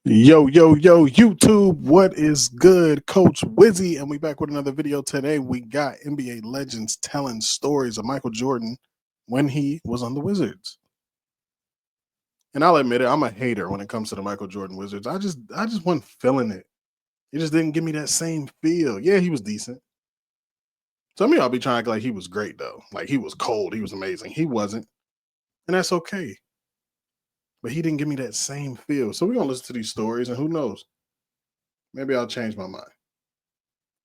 Yo, yo, yo, YouTube, what is good? Coach Wizzy, and we back with another video today. We got NBA legends telling stories of Michael Jordan when he was on the Wizards. And I'll admit it, I'm a hater when it comes to the Michael Jordan Wizards. I just wasn't feeling it. It just didn't give me that same feel. Yeah, he was decent. Some of y'all be trying to act like he was great, though. Like he was cold, he was amazing. He wasn't. And that's okay. But he didn't give me that same feel. So we're gonna listen to these stories, and who knows? Maybe I'll change my mind.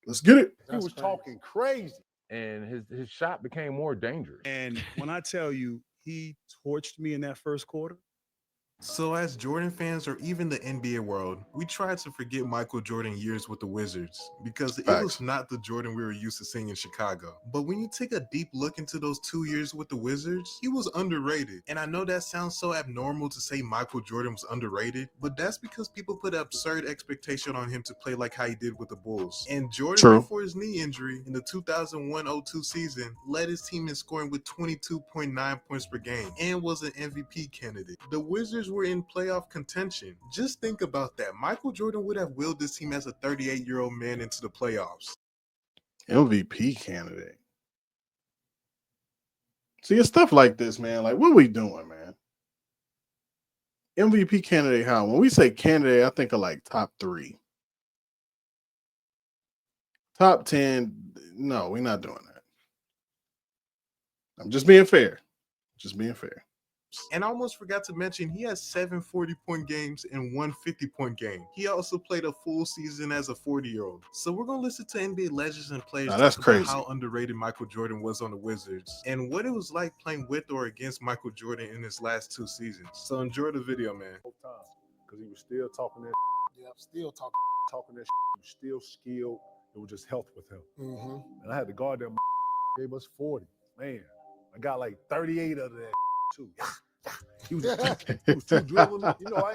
Let's get it. He was talking crazy. And his shot became more dangerous. And when I tell you he torched me in that first quarter. So as Jordan fans or even the NBA world, we try to forget Michael Jordan years with the Wizards because it was not the Jordan we were used to seeing in Chicago. But when you take a deep look into those 2 years with the Wizards, he was underrated. And I know that sounds so abnormal to say Michael Jordan was underrated, but that's because people put an absurd expectation on him to play like how he did with the Bulls. And Jordan, before his knee injury in the 2001-02 season, led his team in scoring with 22.9 points per game and was an MVP candidate. The Wizards were in playoff contention. Just think about that. Michael Jordan would have willed this team as a 38-year-old man into the playoffs. MVP candidate. See, it's stuff like this, man. Like, what are we doing, man? MVP candidate, how? When we say candidate, I think of like top 3. Top 10, no, we're not doing that. I'm just being fair. Just being fair. And I almost forgot to mention, he has 7 40-point games and 1 50-point game. He also played a full season as a 40-year-old. So we're going to listen to NBA legends and players talk about how underrated Michael Jordan was on the Wizards and what it was like playing with or against Michael Jordan in his last 2 seasons. So enjoy the video, man. Because he was still talking that. Yeah, still talking that. He was still skilled. It was just health with him. And I had to guard them. Gave us 40. Man, I got like 38 of that too. He was too dribbling. You know,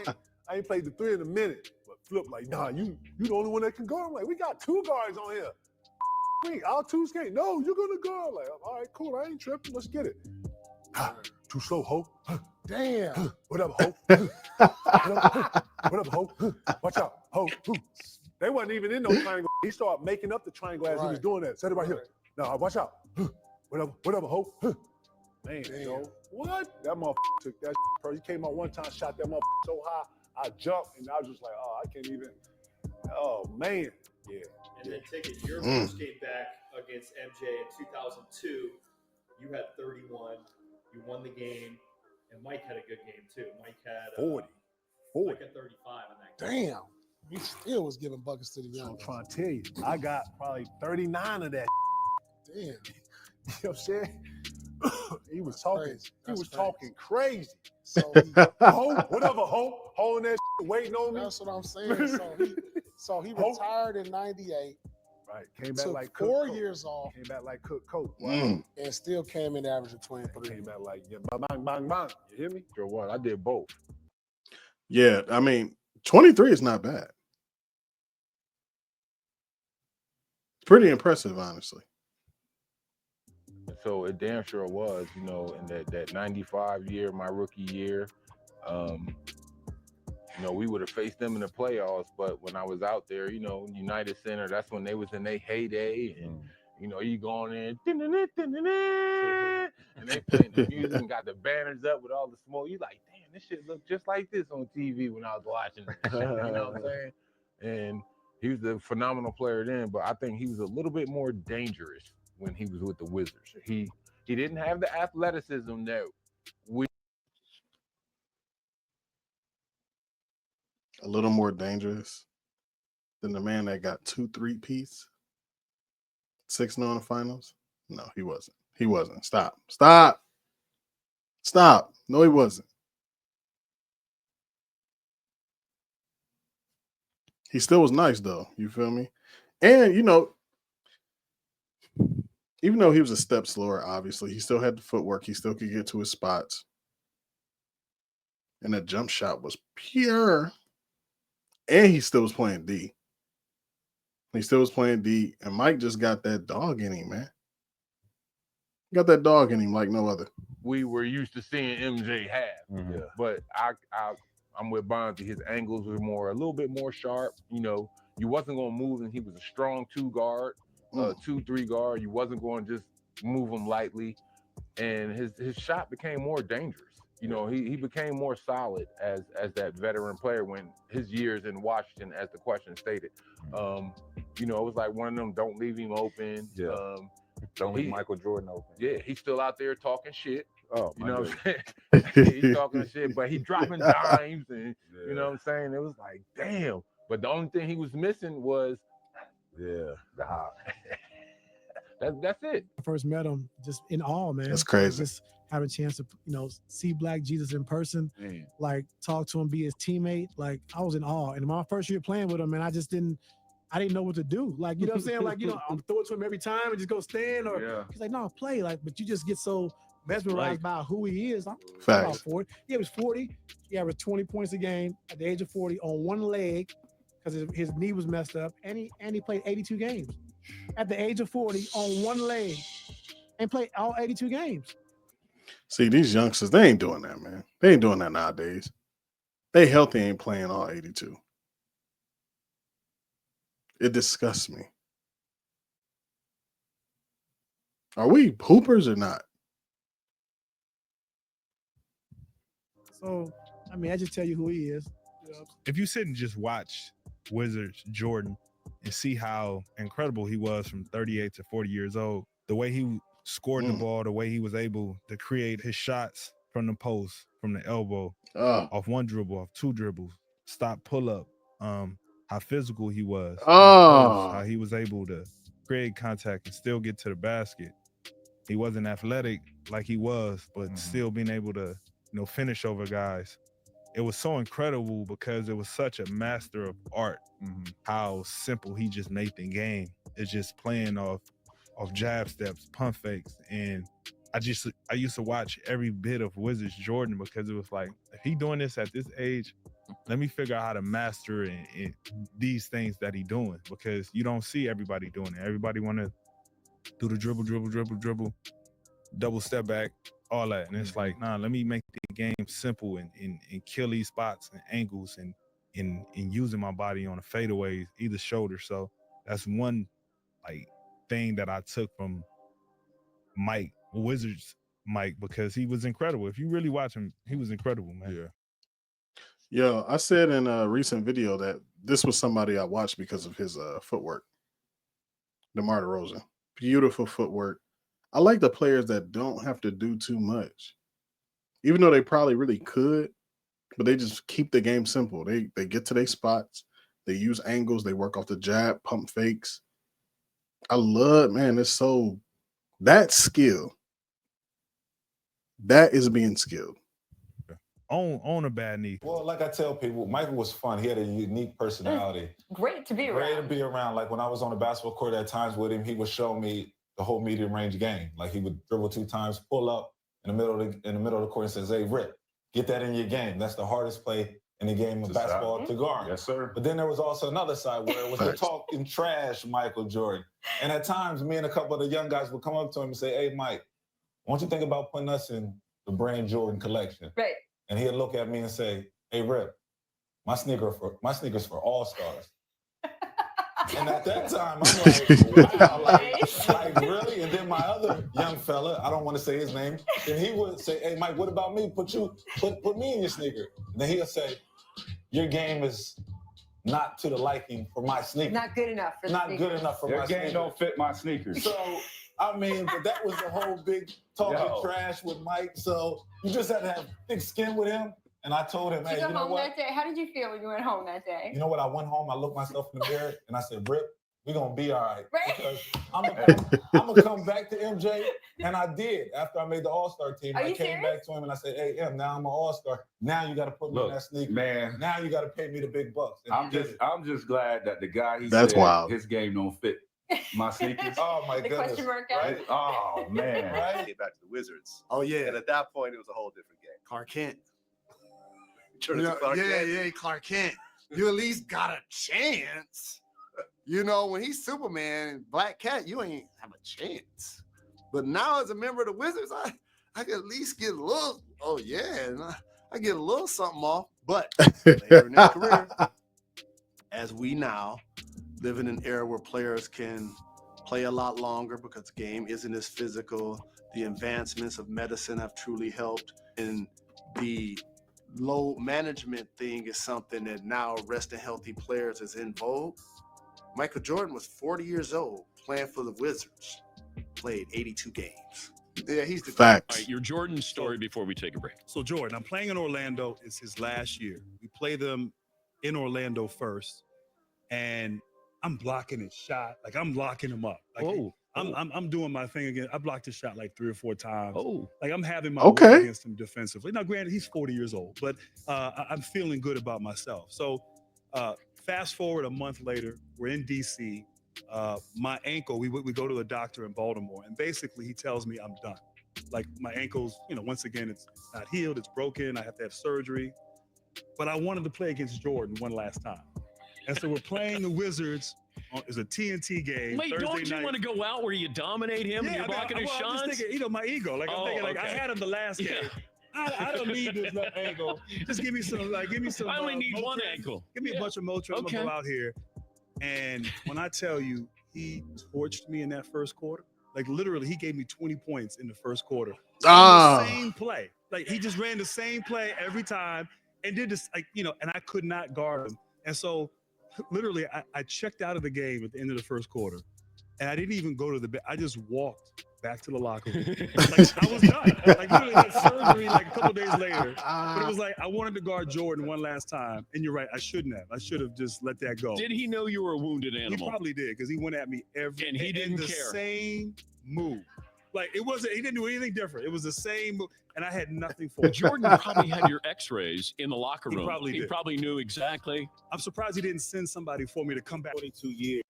I ain't played the 3 in a minute. But Flip like, nah, you the only one that can guard. I'm like, we got 2 guards on here. Wait, our 2 skate. No, you're gonna guard. Like, all right, cool. I ain't tripping. Let's get it. Too slow, Ho. Damn. What up, Ho? What up, Ho? Watch out, Ho. They wasn't even in no triangle. He started making up the triangle as he was doing that. Set it right here. Now, watch out. What up, Ho? Man, yo, what? That motherfucker took that shit. He came out one time, shot that motherfucker so high, I jumped, and I was just like, oh, I can't even. Oh, man. Yeah. And then take it, your first game back against MJ in 2002, you had 31, you won the game, and Mike had a good game too. Mike had 40. Mike had 35 in that game. Damn. He still was giving buckets to the young. I'm trying to tell you, I got probably 39 of that. Damn. You know what I'm saying? He was talking. He was talking crazy. So Ho, whatever, Ho, holding that shit, waiting on me. That's what I'm saying. So he retired in '98. Right, came back like 4 years off. Came back like Cook. And still came in average of 23. Came back like bang, bang, bang. You hear me? Sure was. I did both. Yeah, I mean, 23 is not bad. It's pretty impressive, honestly. So it damn sure was, you know, in that 95 year, my rookie year, you know, we would have faced them in the playoffs, but when I was out there, you know, United Center, that's when they was in their heyday, and you know, you go on in, and they playing the music and got the banners up with all the smoke. You like, damn, this shit looked just like this on TV when I was watching it. You know what I'm saying? And he was a phenomenal player then, but I think he was a little bit more dangerous when he was with the Wizards. He didn't have the athleticism that we. A little more dangerous than the man that got 2 3-peats, 6-0 in the finals. No, he wasn't. He wasn't. Stop. No, he wasn't. He still was nice, though. You feel me? And, you know, even though he was a step slower, obviously, he still had the footwork. He still could get to his spots. And that jump shot was pure. And he still was playing D. And Mike just got that dog in him, man. Got that dog in him like no other. We were used to seeing MJ have. Yeah. But I'm with Bonzi. His angles were a little bit more sharp. You know, you wasn't gonna move him. He was a strong 2 guard, 2-3 guard. You wasn't going to just move him lightly, and his shot became more dangerous. You know, he became more solid as that veteran player when his years in Washington, as the question stated. You know, it was like one of them, don't leave him open. Yeah. Don't leave Michael Jordan open. Yeah, he's still out there talking shit. Oh, you know what I'm saying? He's talking shit, but he dropping dimes and you know what I'm saying? It was like, damn. But the only thing he was missing was the hop. That's it. I first met him, just in awe, man. That's crazy. Just have a chance to, you know, see Black Jesus in person, like talk to him, be his teammate. Like I was in awe. And my first year playing with him, man, I didn't know what to do. Like, you know what I'm saying? Like, you know, I'm throwing to him every time and just go stand or he's like, no, play. Like, but you just get so mesmerized by who he is. I'm about 40. Yeah, he was 40. He averaged 20 points a game at the age of 40 on one leg because his knee was messed up. And he played 82 games at the age of 40 on one leg and played all 82 games. See, these youngsters, they ain't doing that, man. They ain't doing that nowadays. They healthy ain't playing all 82. It disgusts me. Are we hoopers or not? So, I mean, I just tell you who he is. You know? If you sit and just watch Wizards Jordan and see how incredible he was from 38 to 40 years old, the way he scored the ball, the way he was able to create his shots from the post, from the elbow, off one dribble, off two dribbles, stop, pull up, how physical he was, how he was able to create contact and still get to the basket. He wasn't athletic like he was, but still being able to, you know, finish over guys. It was so incredible because it was such a master of art, how simple he just made the game. It's just playing off jab steps, pump fakes. And I used to watch every bit of Wizards Jordan because it was like, if he doing this at this age, let me figure out how to master and these things that he doing, because you don't see everybody doing it. Everybody want to do the dribble, double step back, all that. And it's like, nah, let me make the game simple and kill these spots and angles and using my body on a fadeaway, either shoulder. So that's one like thing that I took from Mike, Wizards Mike, because he was incredible. If you really watch him, he was incredible, man. Yeah. Yo, I said in a recent video that this was somebody I watched because of his footwork. DeMar DeRozan. Beautiful footwork. I like the players that don't have to do too much. Even though they probably really could, but they just keep the game simple. They get to their spots. They use angles. They work off the jab, pump fakes. I love, man, it's so, that skill, that is being skilled. On a bad knee. Well, like I tell people, Michael was fun. He had a unique personality. Great to be around. Great to be around. Like when I was on the basketball court at times with him, he would show me the whole medium range game. Like he would dribble 2 times, pull up in the middle of the court and says, "Hey, Rip, get that in your game. That's the hardest play in the game of basketball to guard." Yes, sir. But then there was also another side where it was the talking trash Michael Jordan. And at times, me and a couple of the young guys would come up to him and say, "Hey, Mike, why don't you think about putting us in the brand Jordan collection?" Right. And he'd look at me and say, "Hey, Rip, my sneakers for all-stars." And at that time, I'm like, wow, like really? And then my other young fella, I don't want to say his name, and he would say, "Hey, Mike, what about me? Put me in your sneaker." And then he'll say, "Your game is not to the liking for my sneaker. Not good enough for Not good enough for my sneaker. Your game don't fit my sneakers." So, I mean, but that was the whole big talking trash with Mike. So you just had to have thick skin with him. And I told him, Did "Hey, you you go know home what? that day? How did you feel when you went home that day? You know what? I went home, I looked myself in the mirror, and I said, Rip, we're going to be all right. Right. Because I'm going to come back to MJ. And I did. After I made the All-Star team, I came back to him and I said, "Hey, M, now I'm an All-Star. Now you got to put me in that sneaker. Man. Now you got to pay me the big bucks." And I'm just glad that the guy That's said wild. His game don't fit my sneakers. Oh, my The goodness. question mark out. Right? Oh, man. Right? Get back to the Wizards. Oh yeah, And at that point, it was a whole different game. Clark Kent. Turn into Clark Kent. Yeah, Clark Kent. You at least got a chance. You know, when he's Superman, Black Cat, you ain't have a chance. But now as a member of the Wizards, I can at least get a little, I get a little something off. But later in his career, as we now live in an era where players can play a lot longer because the game isn't as physical, the advancements of medicine have truly helped, and the load management thing is something that now resting healthy players is in vogue. Michael Jordan was 40 years old playing for the Wizards, played 82 games. Yeah, he's the facts. All right, your Jordan story before we take a break. So Jordan, I'm playing in Orlando. It's his last year. We play them in Orlando first, and I'm blocking his shot. Like I'm locking him up. Like I'm doing my thing again. I blocked his shot like 3 or 4 times. Like I'm having my way against him defensively. Now, granted, he's 40 years old, but I'm feeling good about myself. So fast forward a month later, we're in DC. My ankle, we go to a doctor in Baltimore, and basically he tells me I'm done. Like my ankle's, once again, it's not healed, it's broken. I have to have surgery. But I wanted to play against Jordan one last time. And so we're playing the Wizards. It's a TNT game. Wait, Thursday don't you night. want to go out where you dominate him and you're blocking his I'm shots? just thinking, my ego. Like I'm thinking, I had him the last game. I don't need this left ankle. Just give me some. I only need Motrin. one ankle. Give me a bunch of Motrin. I'm gonna go out here. And when I tell you, he torched me in that first quarter. Like literally, he gave me 20 points in the first quarter. The same play. Like he just ran the same play every time and did this, and I could not guard him. And so literally I checked out of the game at the end of the first quarter. And I didn't even go to the bed. I just walked back to the locker room. Like I was done. Like literally had surgery like a couple days later. But it was like I wanted to guard Jordan one last time. And you're right, I shouldn't have. I should have just let that go. Did he know you were a wounded animal? He probably did, because he went at me and he didn't the care. Same move. Like he didn't do anything different. It was the same move. And I had nothing for it. Jordan probably had your x-rays in the locker room. He probably knew exactly. I'm surprised he didn't send somebody for me to come back. 22 years.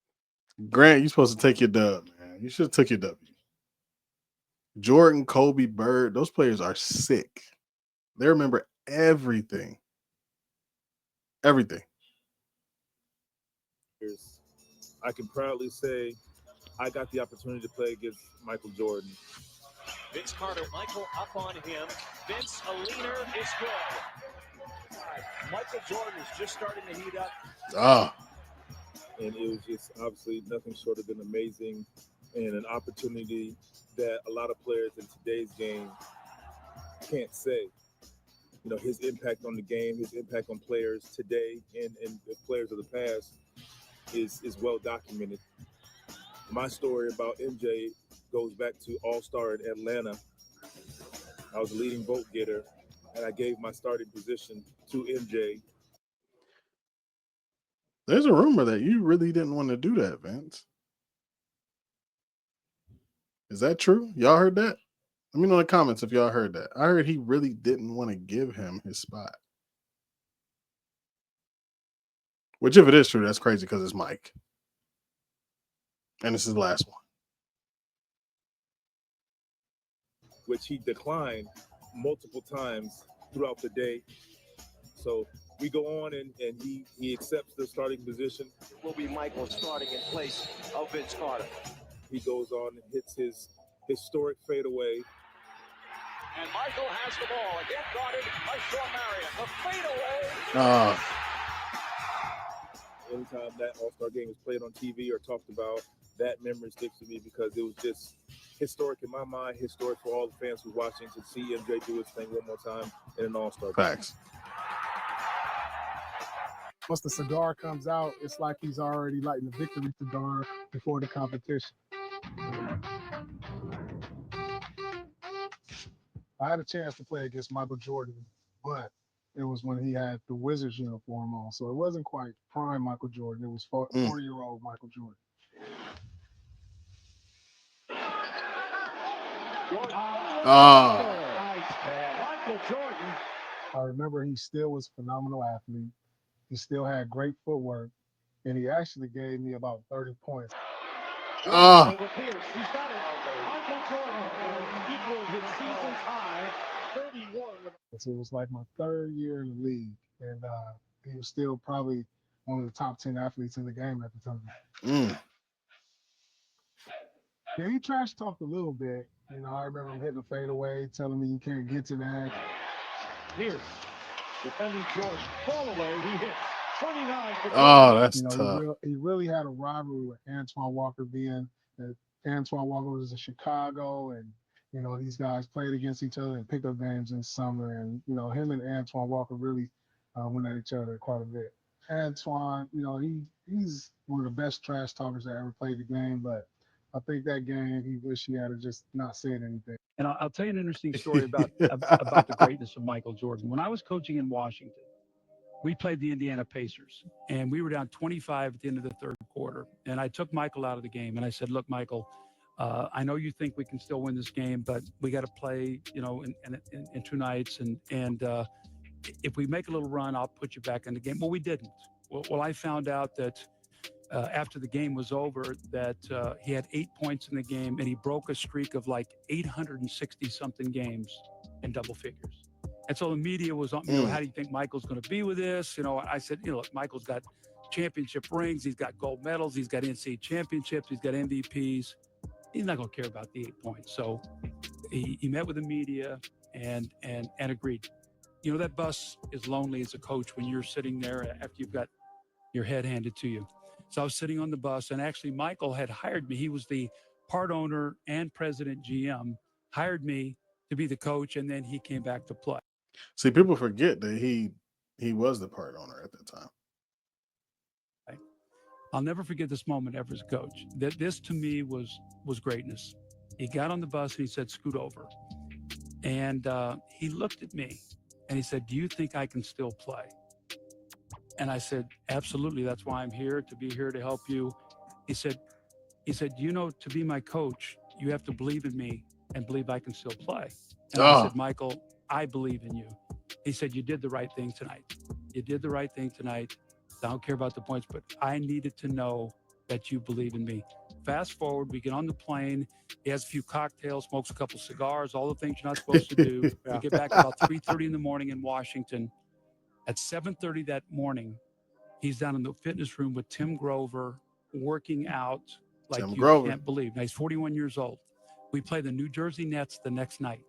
Grant, you're supposed to take your dub, man. You should have took your W. Jordan, Kobe, Bird, those players are sick. They remember everything. Everything. I can proudly say I got the opportunity to play against Michael Jordan. Vince Carter, Michael up on him. Vince, a leaner is good. Michael Jordan is just starting to heat up. And it was just obviously nothing short of an amazing and an opportunity that a lot of players in today's game can't say. His impact on the game, his impact on players today and the players of the past is well documented. My story about MJ goes back to All-Star in Atlanta. I was a leading vote getter, and I gave my starting position to MJ. There's a rumor that you really didn't want to do that, Vince. Is that true? Y'all heard that? Let me know in the comments if y'all heard that. I heard he really didn't want to give him his spot. Which, if it is true, that's crazy because it's Mike. And this is the last one. Which he declined multiple times throughout the day. So we go on and he accepts the starting position. Will be Michael starting in place of Vince Carter. He goes on and hits his historic fadeaway. And Michael has the ball. Again guarded by Shawn Marion. A fadeaway. Anytime that All-Star game is played on TV or talked about, that memory sticks to me because it was just historic in my mind, historic for all the fans who are watching to see MJ do his thing one more time in an All-Star game. Facts. Once the cigar comes out, it's like he's already lighting the victory cigar before the competition. I had a chance to play against Michael Jordan, but it was when he had the Wizards uniform on. So it wasn't quite prime Michael Jordan. It was 40-year-old Michael Jordan. Michael Jordan. I remember he still was a phenomenal athlete. He still had great footwork, and he actually gave me about 30 points. Michael Jordan equals his season's high, 31. So it was like my third year in the league, and he was still probably one of the top 10 athletes in the game at the time. Yeah, he trash talked a little bit. I remember him hitting a fadeaway, telling me you can't get to that. Here. Defending George Holloway, he hits 29 for Oh, that's You know, tough. he really had a rivalry with Antoine Walker, being that Antoine Walker was in Chicago, and you know these guys played against each other in pickup games in summer, and you know him and Antoine Walker really went at each other quite a bit. Antoine, you know, he's one of the best trash talkers that ever played the game, but I think that game he wish he had just not said anything. And I'll tell you an interesting story about the greatness of Michael Jordan. When I was coaching in Washington, we played the Indiana Pacers, and we were down 25 at the end of the third quarter. And I took Michael out of the game, and I said, "Look, Michael, I know you think we can still win this game, but we got to play, you know, in 2 nights. And if we make a little run, I'll put you back in the game." Well, we didn't. Well, I found out that after the game was over, that he had 8 points in the game, and he broke a streak of like 860 something games in double figures. And so the media was on, you know, how do you think Michael's going to be with this? You know, I said, you know, look, Michael's got championship rings, he's got gold medals, he's got NCAA championships, he's got MVPs. He's not going to care about the 8 points. So he met with the media and agreed. You know, that bus is lonely as a coach when you're sitting there after you've got your head handed to you. So I was sitting on the bus, and actually Michael had hired me. He was the part owner and president GM, hired me to be the coach, and then he came back to play. See, people forget that he was the part owner at the time. I'll never forget this moment ever as a coach. That this to me was greatness. He got on the bus and he said, "Scoot over." And he looked at me and he said, "Do you think I can still play?" And I said, "Absolutely. That's why I'm here, to be here to help you." He said, "You know, to be my coach, you have to believe in me and believe I can still play." And I said, "Michael, I believe in you." He said, "You did the right thing tonight. You did the right thing tonight. I don't care about the points, but I needed to know that you believe in me." Fast forward, we get on the plane. He has a few cocktails, smokes a couple cigars, all the things you're not supposed to do. We get back about 3:30 in the morning in Washington. At 7:30 that morning, he's down in the fitness room with Tim Grover, working out like you can't believe. Now, he's 41 years old. We play the New Jersey Nets the next night.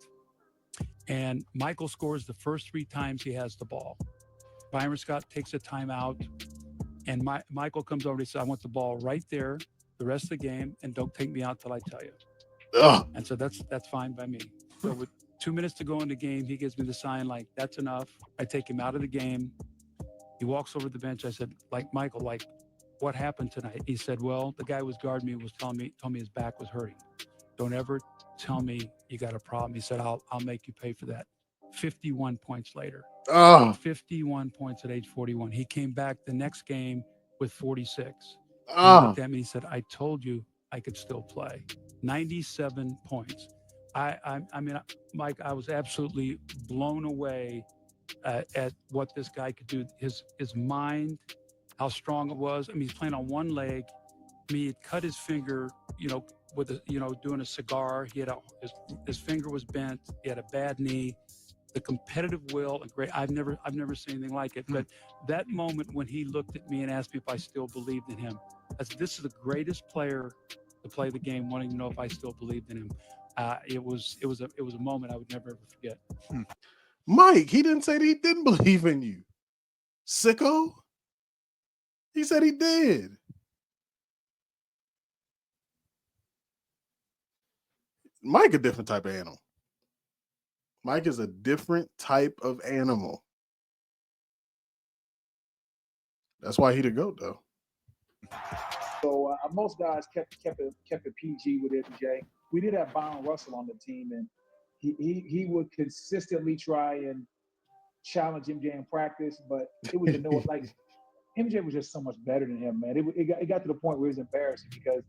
And Michael scores the first 3 times he has the ball. Byron Scott takes a timeout, and Michael comes over and he says, "I want the ball right there the rest of the game, and don't take me out till I tell you." And so that's fine by me. So with 2 minutes to go in the game, he gives me the sign like, "That's enough." I take him out of the game. He walks over to the bench. I said, "Like, Michael, like, what happened tonight?" He said, "Well, the guy who was guarding me was told me his back was hurting. Don't ever tell me you got a problem." He said, I'll make you pay for that." 51 points later. 51 points at age 41. He came back the next game with 46. He looked at me, he said, "I told you I could still play." 97 points. I mean, Mike, I was absolutely blown away at what this guy could do. His mind, how strong it was. I mean, he's playing on one leg. I mean, he cut his finger, you know, with a, you know, doing a cigar. He had his finger was bent. He had a bad knee. The competitive will, great. I've never seen anything like it. But that moment when he looked at me and asked me if I still believed in him, I said, "This is the greatest player to play the game, wanting to know if I still believed in him." It was a moment I would never ever forget. Mike, he didn't say that he didn't believe in you, sicko. He said he did. Mike a different type of animal. Mike is a different type of animal. That's why he the GOAT, though. So most guys kept it PG with MJ. We did have Byron Russell on the team, and he would consistently try and challenge MJ in practice, but it was like MJ was just so much better than him, man. It got to the point where it was embarrassing because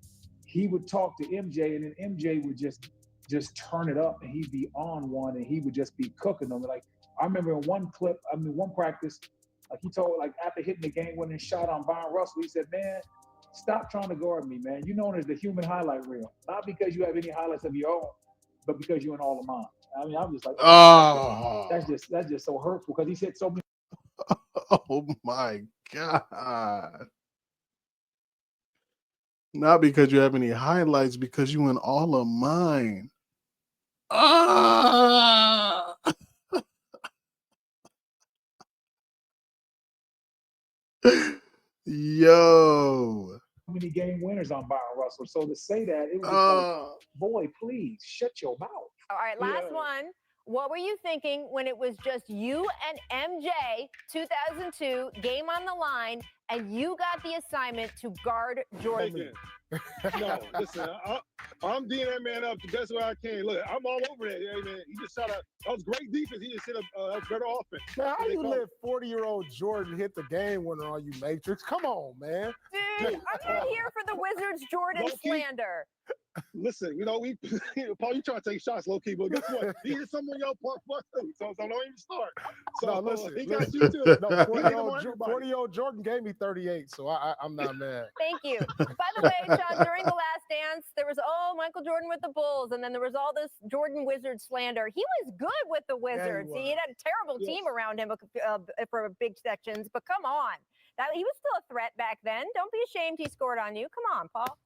he would talk to MJ, and then MJ would just turn it up, and he'd be on one, and he would just be cooking them. Like I remember in one practice, like he told, like after hitting the game-winning shot on Byron Russell, he said, "Man, stop trying to guard me, man. You're known as the human highlight reel, not because you have any highlights of your own, but because you're in all of mine." I mean, I'm just like, that's just so hurtful because he said so many. Oh my God. Not because you have any highlights, because you in all of mine. Yo. How many game winners on Byron Russell? So to say that, it was just like, boy, please shut your mouth. All right, last one. What were you thinking when it was just you and MJ, 2002, game on the line, and you got the assignment to guard Jordan? No, listen, I'm D'ing that man up the best way I can. Look, I'm all over that. Hey, man, he just shot that was great defense. He just hit a better offense. Man, how you let 40-year-old Jordan hit the game winner on you, Matrix? Come on, man. Dude, I'm not here for the Wizards Jordan slander. Listen, you know, Paul, you trying to take shots low key, but guess what? He hit some of your park too, so don't even start. So No, listen, he got you too. No, 40-year-old Jordan gave me 38, so I'm not mad. Thank you. By the way, Sean, during the last dance, there was, Michael Jordan with the Bulls, and then there was all this Jordan Wizard slander. He was good with the Wizards. He had a terrible team around him for big sections, but come on. He was still a threat back then. Don't be ashamed he scored on you. Come on, Paul.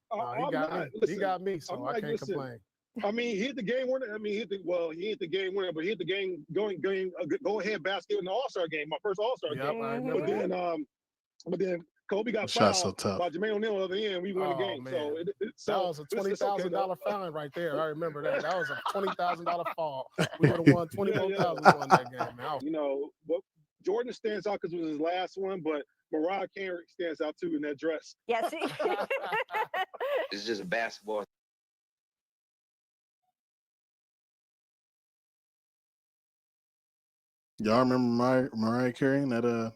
He got me, so I can't complain. I mean, he hit the game winner. I mean, he hit the game winner, but he hit the game go ahead basket in the All-Star game, my first All-Star game. But then Kobe got fouled by Jermaine O'Neal on the other end. We won the game. Man. That was a $20,000 fine right there. I remember that. That was a $20,000 fall. We would have won $21,000 on that game. Man. You know, but Jordan stands out because it was his last one, but Mariah Carey stands out too in that dress. Yes. It's just a basketball. Y'all remember Mariah Carey in that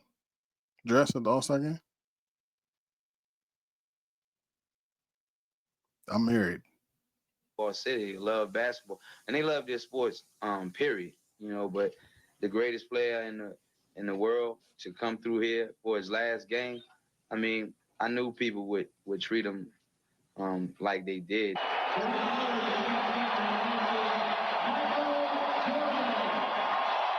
dress at the All-Star game? I'm married. City love basketball, and they love their sports. Period. You know, but the greatest player in the world to come through here for his last game. I mean, I knew people would treat him like they did.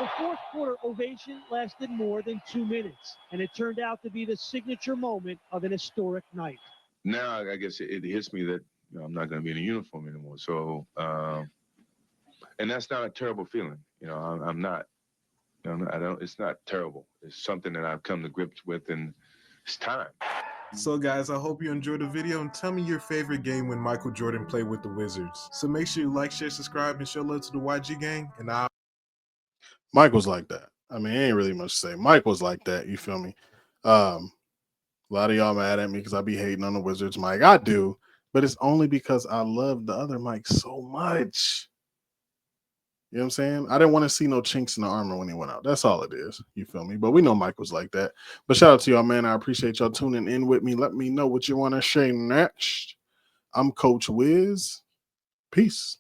The fourth quarter ovation lasted more than 2 minutes, and it turned out to be the signature moment of an historic night. Now, I guess it hits me that I'm not going to be in a uniform anymore. So, and that's not a terrible feeling. You know, I'm not. You know, I don't. It's not terrible. It's something that I've come to grips with, and it's time. So guys, I hope you enjoyed the video and tell me your favorite game when Michael Jordan played with the Wizards. So make sure you like, share, subscribe, and show love to the YG gang. And Mike was like that. I mean, ain't really much to say. Mike was like that. You feel me? A lot of y'all mad at me because I be hating on the Wizards, Mike. I do, but it's only because I love the other Mike so much. You know what I'm saying? I didn't want to see no chinks in the armor when he went out. That's all it is. You feel me? But we know Mike was like that. But shout out to y'all, man. I appreciate y'all tuning in with me. Let me know what you want to say next. I'm Coach Wiz. Peace.